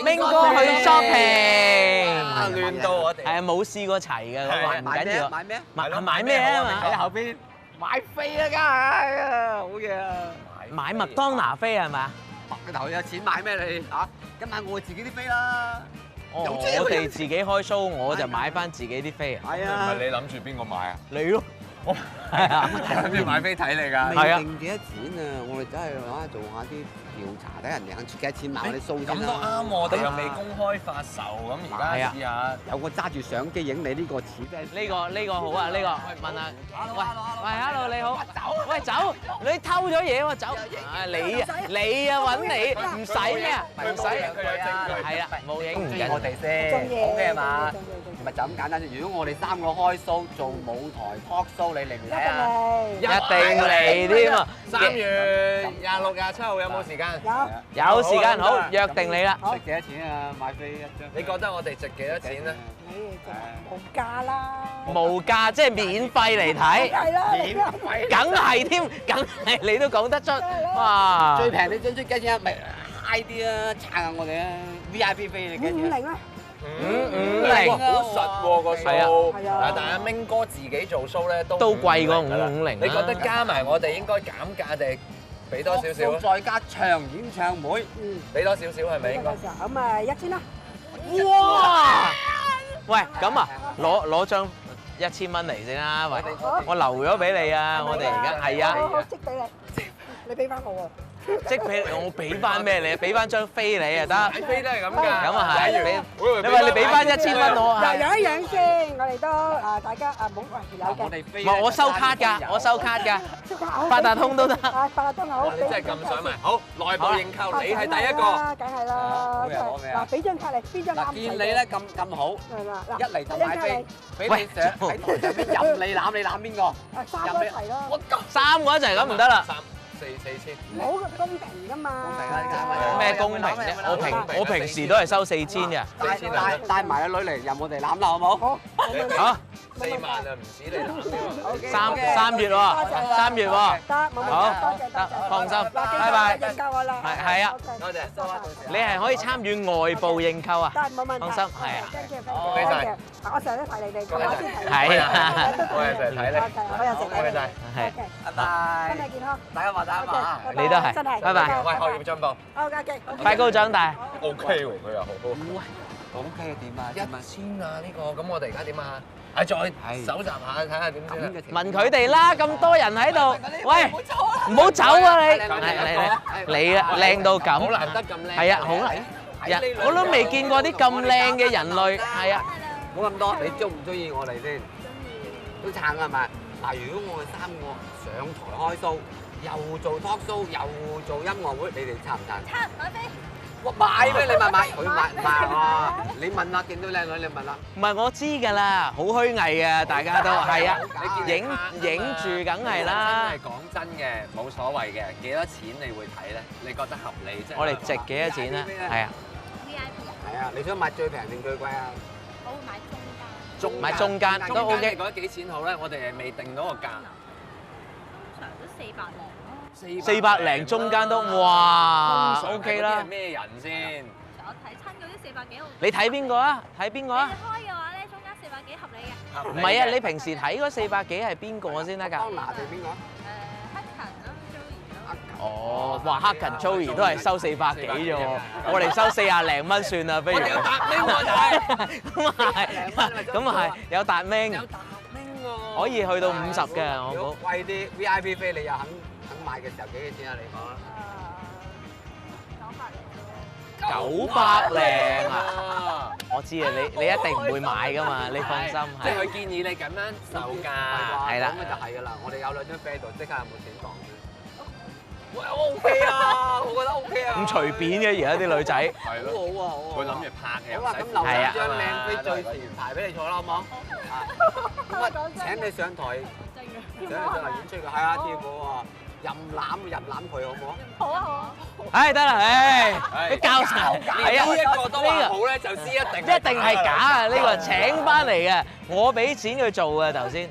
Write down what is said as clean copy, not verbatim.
明哥去 shopping，亂到我哋。係啊，冇試過齊嘅，唔緊要。買咩？買咩啊嘛？喺後邊買飛啊，梗係啊，好嘢啊！買麥當娜飛係咪啊？個頭有錢買咩你嚇？今晚我自己啲飛啦。我哋自己開 show，我就買翻自己啲飛啊。係啊。唔係你諗住邊個買啊？你咯。係啊。諗住買飛睇你㗎。係啊。定幾多錢啊？我哋真係攞做下啲調查，睇人哋肯出幾多錢買我哋數先啦。咁都啱，我哋又未公開發售，咁而家試下。有個揸住相機影你呢個似咩？呢個好啊，呢個問下。喂 ，hello 你好。喂，走！你偷咗嘢喎，走！啊你啊揾你，唔使咩啊？唔使。係啦，冇影唔緊。我哋先。好嘅嘛？唔係就咁簡單啫。如果我哋3個開 show 做舞台 talk show，你嚟唔嚟啊？一定嚟添啊！3月26、27號有冇時間？有時間，好約定你啦。值幾多錢啊？買飛一張。你覺得我哋值幾多錢咧？無價啦！無價即係免費嚟睇，係啦，免費。梗係添，梗係你都講得出，哇！最平你張出幾錢啊？咪 high 啲啊，撐下我哋啊 ！VIP 飛你幾錢啊？ 550啦550，好實喎個係啊 show。係啊但係阿明哥自己做 show 咧都貴過550。你覺得加埋我哋應該減價定俾多少少？再加場演唱會，俾多少少係咪應該？咁啊1000啦！哇！喂，咁啊，攞張1000蚊嚟先啦，喂，我留咗俾你啊，我哋而家係啊，好即俾你，你俾翻我喎。即俾我俾翻咩你？俾翻張飛你啊得。買飛都係咁㗎。咁啊係，你話你俾翻1000蚊我嗱，有一樣先，我哋都大家冇有嘅。唔係我收卡㗎，我收卡㗎，八達通都得。八達通好。你真係咁想買？好，內部認購，你係第一個。梗係啦。嗱，俾張卡嚟，邊張啱？見你咧咁好，係啦，一嚟就買飛，俾你上喺台上邊任你攬，你攬邊個？ 3個一齊咯。 3個一齊咁唔得啦。 4千。冇公平㗎嘛。咩公平啫？我平時都係收4000嘅。帶埋個女嚟任我哋攬啦，好冇？好。嚇4萬啊，唔止你攬添啊。 3月喎，3月喎。得，冇問題。好多謝，放心，拜拜。認購我啦。係啊，多謝，收啊。你係可以參與外部認購啊。得，冇問題。放心，係啊。恭喜晒。我成日都提你哋，我先提。係啊。我係成日睇你。我有時睇你。係。拜拜。身體健康。大家話打嘛。你都係。真係。拜拜。喂，學業進步。好嘅，快高長大。 OK 喎，佢又好。OK 點啊1000啊呢個，咁我哋而家點啊？再搜集下睇下點先啦。問佢哋啦，咁多人喺度，喂，唔好走啊你！嚟啊，靚到咁，好難得咁靚。係啊，好難，我都未見過啲咁靚嘅人類，係啊。冇咁多，你中唔中意我哋先？都撐係咪？嗱，如果我哋3個上台開 show，又做 talk show，又做音樂會，你哋撐唔撐？撐，買飛。我買咩？你買，佢買啊！你問下，見到靚女你問啦。唔係我知㗎啦，好虛偽嘅，大家都係啊，影住梗係啦。真係講真嘅，冇所謂嘅，幾多錢你會睇咧？你覺得合理啫？我哋值幾多錢咧？係啊。 VIP 啊？係啊，你想買最平定最貴啊？我會買中間。買中間都 OK。你覺得幾錢好咧？我哋係未定到個價。通常都400零咯。 400零中間都哇 OK 啦。係咩人先？我睇親嗰啲400幾號。你睇邊個啊？睇邊個啊？你開嘅話咧，中間400幾合理嘅。唔係啊，你平時睇嗰400幾係邊個先得㗎？當拿定邊個？黑勤啦，Joey 咯。哦，哇，黑勤 Joey 都係收400幾啫喎，我哋收40零蚊算啦，不如。有達明喎，就係。咁啊係，有達明。有達明喎。可以去到50嘅，我估。貴啲 VIP 飛你又肯買嘅時候幾多錢啊？你講啊900零。 900零啊！我知啊，你一定唔會買㗎嘛，你放心即係係。佢建議你咁樣售價。係啦咁咪就係㗎啦。我哋有2張飛喺度，即刻有冇錢講先？喂，OK 啊，我覺得 OK 啊。咁隨便嘅而家啲女仔。係咯。好啊，好啊。佢諗住拍嘅。好啊，咁留2張靚飛最前排俾你坐啦，好唔好？咁啊，請你上台，請你上台演出㗎，係啊，跳舞啊，任攬佢好唔好？好啊好啊。唉，得啦，唉，啲教材係啊，呢一個都話好咧，就知一定係假啊！呢個請翻嚟嘅，我俾錢佢做嘅頭先。